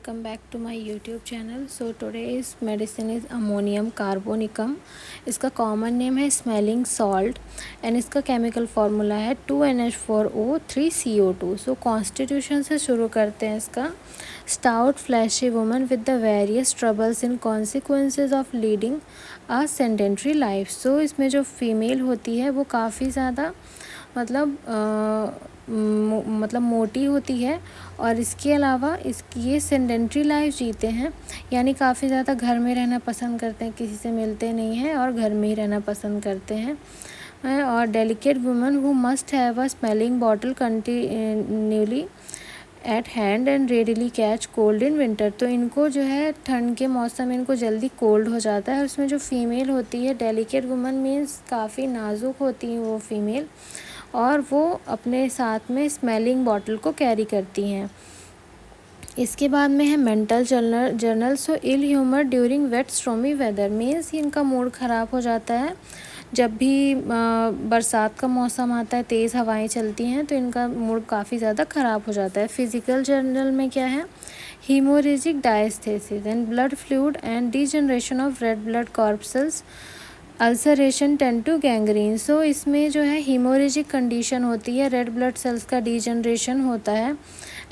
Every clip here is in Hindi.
welcome back to my YouTube channel. So today's medicine is ammonium carbonicum. इसका कॉमन नेम है स्मेलिंग सॉल्ट एंड इसका केमिकल फार्मूला है 2NH4O3CO2. सो कॉन्स्टिट्यूशन से शुरू करते हैं इसका. Stout flashy woman with the various troubles in consequences of leading a sedentary life. So इसमें जो फीमेल होती है वो काफ़ी ज़्यादा मतलब मोटी होती है और इसके अलावा ये सेडेंटरी लाइफ जीते हैं, यानी काफ़ी ज़्यादा घर में रहना पसंद करते हैं, किसी से मिलते नहीं हैं और घर में ही रहना पसंद करते हैं. और delicate woman who must have a smelling bottle continually eight hand and readily catch cold in winter. तो इनको जो है ठंड के मौसम इनको जल्दी कोल्ड हो जाता है. और उसमें जो फीमेल होती है डेलिकेट वुमन मीन्स काफ़ी नाजुक होती हैं वो फीमेल, और वो अपने साथ में स्मेलिंग बॉटल को कैरी करती हैं. इसके बाद में है mental journal. So ill humour during wet stormy weather means इनका मूड ख़राब हो जाता है जब भी बरसात का मौसम आता है, तेज़ हवाएं चलती हैं तो इनका मूड काफ़ी ज़्यादा ख़राब हो जाता है. फिज़िकल जर्नल में क्या है, haemorrhagic diathesis and blood fluid and degeneration of red blood corpuscles, ulceration tend to gangrene. So इसमें जो है हीमोरेजिक कंडीशन होती है, रेड ब्लड सेल्स का डीजनरेशन होता है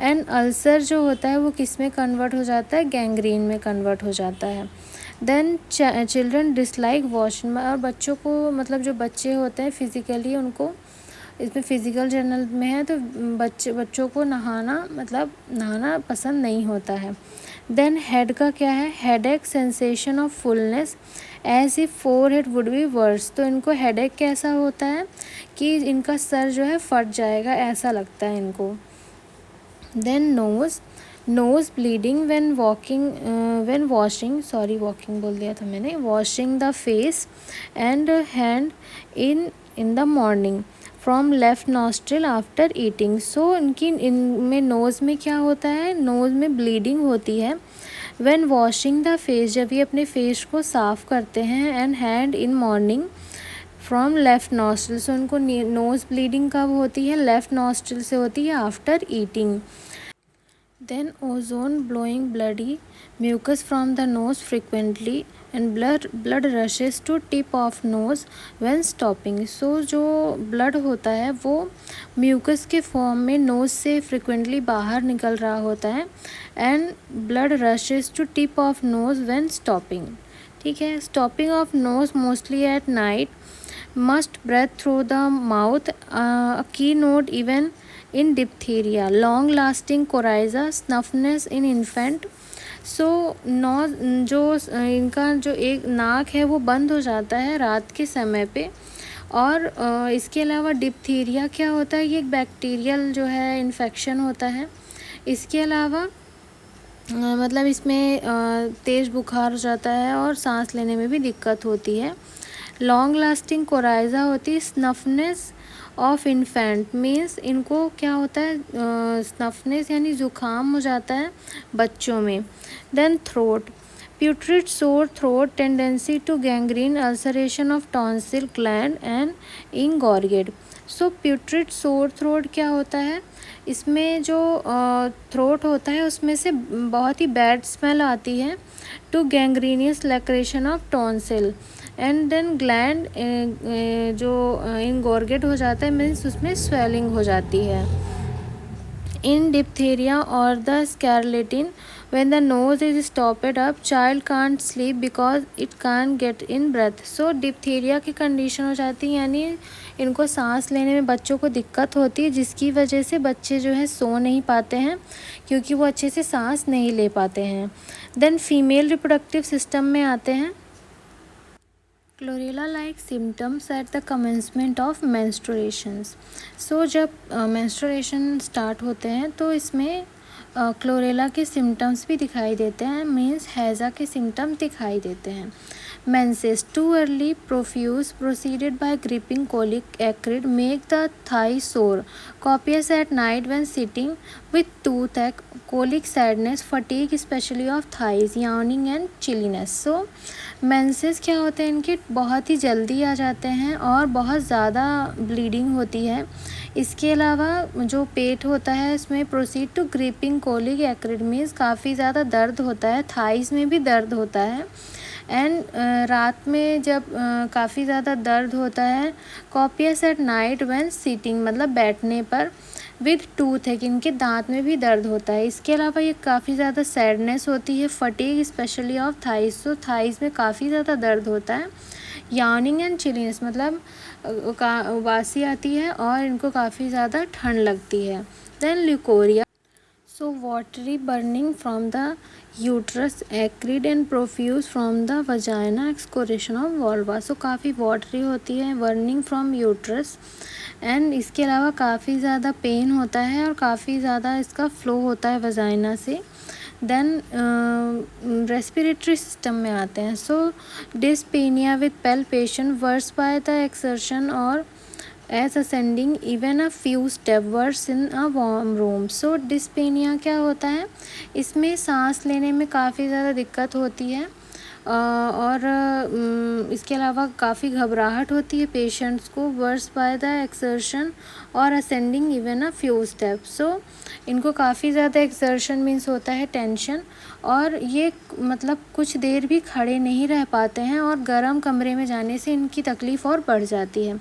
एंड अल्सर जो होता है वो किस में कन्वर्ट हो जाता है, गैंग्रीन में कन्वर्ट हो जाता है. Then children dislike washing. और बच्चों को मतलब जो बच्चे होते हैं फिज़िकली उनको, इसमें फ़िज़िकल जर्नल में है तो बच्चों को नहाना पसंद नहीं होता है. देन हेड का क्या है, headache, sensation of fullness as if forehead would be worse. तो इनको हेडेक कैसा होता है कि इनका सर जो है फट जाएगा ऐसा लगता है इनको. Then nose bleeding when washing the face and hand in the morning from left nostril after eating. So इनमें नोज़ में क्या होता है, नोज़ में ब्लीडिंग होती है व्हेन वॉशिंग द फेस, जब ये अपने फेस को साफ़ करते हैं, and hand in morning from left nostril. So उनको नोज़ ब्लीडिंग कब होती है, लेफ़्ट नॉस्ट्रिल से होती है after eating. Then ozaena blowing bloody mucus from the nose frequently and blood rushes to tip of nose when stopping. So जो ब्लड होता है वो म्यूकस के फॉर्म में नोज से फ्रिक्वेंटली बाहर निकल रहा होता है and blood rushes to tip of nose when stopping. ठीक है. Stopping of nose mostly at night, must breathe through the mouth, a key note even in diphtheria, long lasting coryza, snuffness in infant. So इनका जो एक नाक है वो बंद हो जाता है रात के समय पे. और इसके अलावा डिप्थीरिया क्या होता है, ये एक बैक्टीरियल जो है इन्फेक्शन होता है. इसके अलावा मतलब इसमें तेज़ बुखार हो जाता है और सांस लेने में भी दिक्कत होती है. लॉन्ग लास्टिंग कोराइजा होती है. स्नफनेस ऑफ इन्फेंट मीन्स इनको क्या होता है, स्नफनेस यानी ज़ुकाम हो जाता है बच्चों में. Then throat, putrid sore throat, tendency to gangrene, ulceration of tonsil gland and engorged. So putrid sore throat क्या होता है, इसमें जो थ्रोट होता है उसमें से बहुत ही बैड स्मेल आती है. To gangrenous laceration of tonsil and then gland जो इंगॉर्गेट हो जाता है मीन्स उसमें स्वेलिंग हो जाती है. इन डिप्थेरिया और the स्कारलेटिन, when the nose is stopped up, child can't sleep because it can't get in breath. So diphtheria की कंडीशन हो जाती है, यानी इनको सांस लेने में बच्चों को दिक्कत होती है जिसकी वजह से बच्चे जो है सो नहीं पाते हैं क्योंकि वो अच्छे से सांस नहीं ले पाते हैं. देन फीमेल रिप्रोडक्टिव सिस्टम में आते हैं. Cholera like symptoms at the commencement of menstruations. So जब मेंस्ट्रुएशन स्टार्ट होते हैं तो इसमें क्लोरेला के सिम्टम्स भी दिखाई देते हैं, मीन्स हैज़ा के सिम्टम्स दिखाई देते हैं. Menses too early, profuse, preceded by griping colic acrid, make the thigh sore, copious at night when sitting with tooth colic, sadness, fatigue specially of thighs, yawning and chilliness. So menses क्या होते हैं इनके बहुत ही जल्दी आ जाते हैं और बहुत ज़्यादा ब्लीडिंग होती है। इसके अलावा जो पेट होता है इसमें proceed to griping colic acrid means काफ़ी ज़्यादा दर्द होता है, थाइस में भी दर्द होता है। एंड रात में जब काफ़ी ज़्यादा दर्द होता है। Copious at night when sitting मतलब बैठने पर। विद टूथ है कि इनके दांत में भी दर्द होता है। इसके अलावा ये काफ़ी ज़्यादा सैडनेस होती है, फटीग स्पेशली ऑफ थाइस, तो थाइस में काफ़ी ज़्यादा दर्द होता है। यार्निंग एंड चिलीनेस मतलब उबासी आती है और इनको काफ़ी ज़्यादा ठंड लगती है। Then leucorrhoea, so watery burning from the uterus, acrid and profuse from the vagina, excoriation of vulva, so काफ़ी watery होती है, burning from uterus एंड इसके अलावा काफ़ी ज़्यादा पेन होता है और काफ़ी ज़्यादा इसका फ्लो होता है वजाइना से। देन रेस्पिरेटरी सिस्टम में आते हैं। So dyspnoea with palpitation worse by the exertion और as ascending even a few step worse in a warm room। so dyspnea क्या होता है, इसमें सांस लेने में काफ़ी ज़्यादा दिक्कत होती है और इसके अलावा काफ़ी घबराहट होती है पेशेंट्स को। वर्स बाय द एक्सर्शन और ascending even a few step, so इनको काफ़ी ज़्यादा एक्सर्शन मीन्स होता है टेंशन और ये मतलब कुछ देर भी खड़े नहीं रह पाते हैं और गर्म कमरे में जाने से इनकी तकलीफ़ और बढ़ जाती है।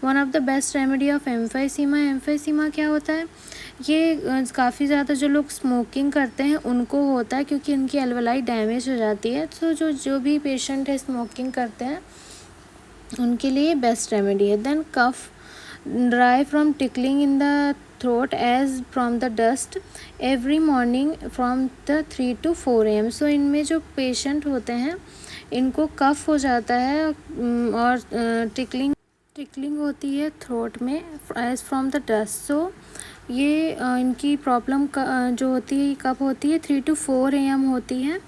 One of the best remedy of emphysema, emphysema क्या होता है, ये काफ़ी ज़्यादा जो लोग स्मोकिंग करते हैं उनको होता है क्योंकि इनकी एल्वेलाई डैमेज हो जाती है। तो जो भी पेशेंट है स्मोकिंग करते हैं उनके लिए बेस्ट रेमेडी है। Then cough dry from tickling in the throat as from the dust every morning from the 3 to 4 AM। So इनमें जो पेशेंट होते हैं इनको कफ हो जाता है और टिकलिंग होती है थ्रोट में एज फ्रॉम द डस्ट। सो ये इनकी प्रॉब्लम जो होती है कब होती है, 3 to 4 AM होती है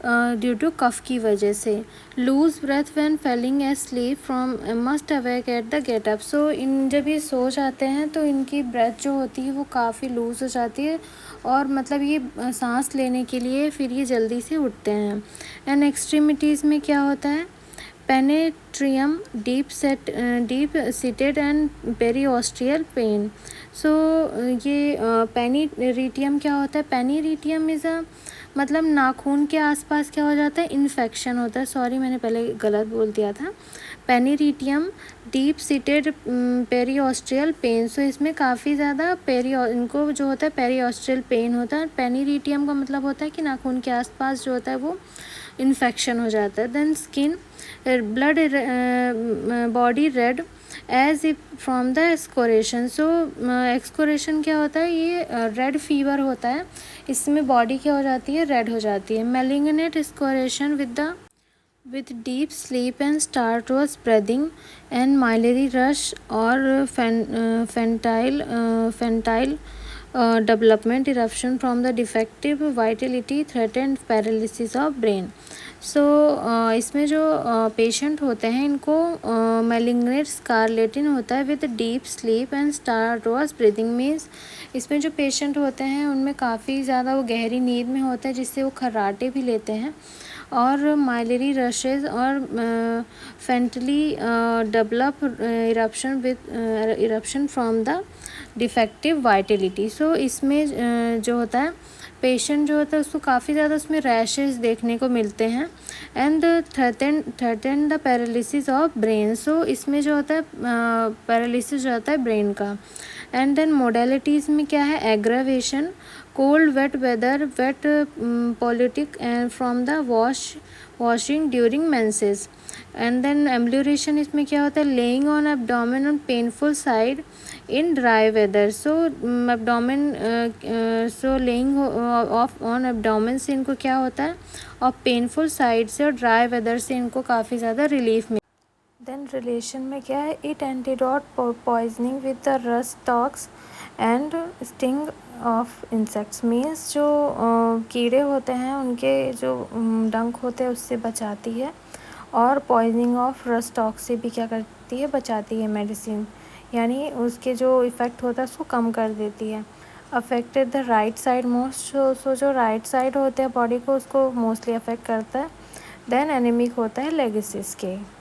ड्यू टू कफ की वजह से। Loose breath when falling as sleep from must awake at the get up. So इन जब ये सो जाते हैं तो इनकी ब्रेथ जो होती है वो काफ़ी लूज हो जाती है और मतलब ये सांस लेने के लिए फिर ये जल्दी से उठते हैं। एंड एक्सट्रीमिटीज़ में क्या होता है, पेनेट्रियम डीप सीटेड एंड पेरीऑस्ट्रियल पेन। सो ये पेनीरिटियम क्या होता है, पेनीरिटियम इज़ अ मतलब नाखून के आसपास क्या हो जाता है, इन्फेक्शन होता है। सॉरी मैंने पहले गलत बोल दिया था। पेनीरिटियम डीप सीटेड पेरीऑस्ट्रियल पेन, सो इसमें काफ़ी ज़्यादा इनको जो होता है पेरीऑस्ट्रियल पेन होता है। पेनीरिटियम का मतलब होता है कि नाखून के आसपास जो होता है वो इन्फेक्शन हो जाता है। Then skin blood body red as if from the excoriation. So excoriation क्या होता है, ये रेड फीवर होता है, इसमें बॉडी क्या हो जाती है, रेड हो जाती है। Malignant excoriation with deep sleep and start was breathing and miliary rush or fentile development eruption from the defective vitality threatened paralysis of brain। सो इसमें जो पेशेंट होते हैं इनको मेलिग्नेंट स्कारलेटिन होता है with deep sleep and stertorous breathing means इसमें जो पेशेंट होते हैं उनमें काफ़ी ज़्यादा वो गहरी नींद में होता है जिससे वो खर्राटे भी लेते हैं और माइलरी रशेज और faintly develop eruption from the defective vitality. So इसमें जो होता है पेशेंट जो होता है उसको काफ़ी ज़्यादा उसमें रैशेस देखने को मिलते हैं and threatened the paralysis of brain. So इसमें जो होता है पैरालिसिस जो होता है ब्रेन का। एंड देन मोडेलिटीज़ में क्या है, aggravation cold wet weather wet poultice and from the washing during menses. And then amelioration इसमें क्या होता है, lying on abdomen on painful side in dry weather. So abdomen so lying off on abdomen से इनको क्या होता है और पेनफुल साइड से और ड्राई वेदर से इनको काफ़ी ज़्यादा रिलीफ मिल। देन रिलेशन में क्या है, it antidote poisoning with the rust talks and sting of insects means जो कीड़े होते हैं उनके जो डंक होते हैं उससे बचाती है और पॉइजनिंग ऑफ रस्ट टॉक्स से भी क्या करती है, बचाती है मेडिसिन, यानी उसके जो इफ़ेक्ट होता है उसको कम कर देती है। Affected the right side most, so जो राइट साइड होते हैं बॉडी को उसको मोस्टली अफेक्ट करता है। देन एनीमिक होता है लेगेसी के।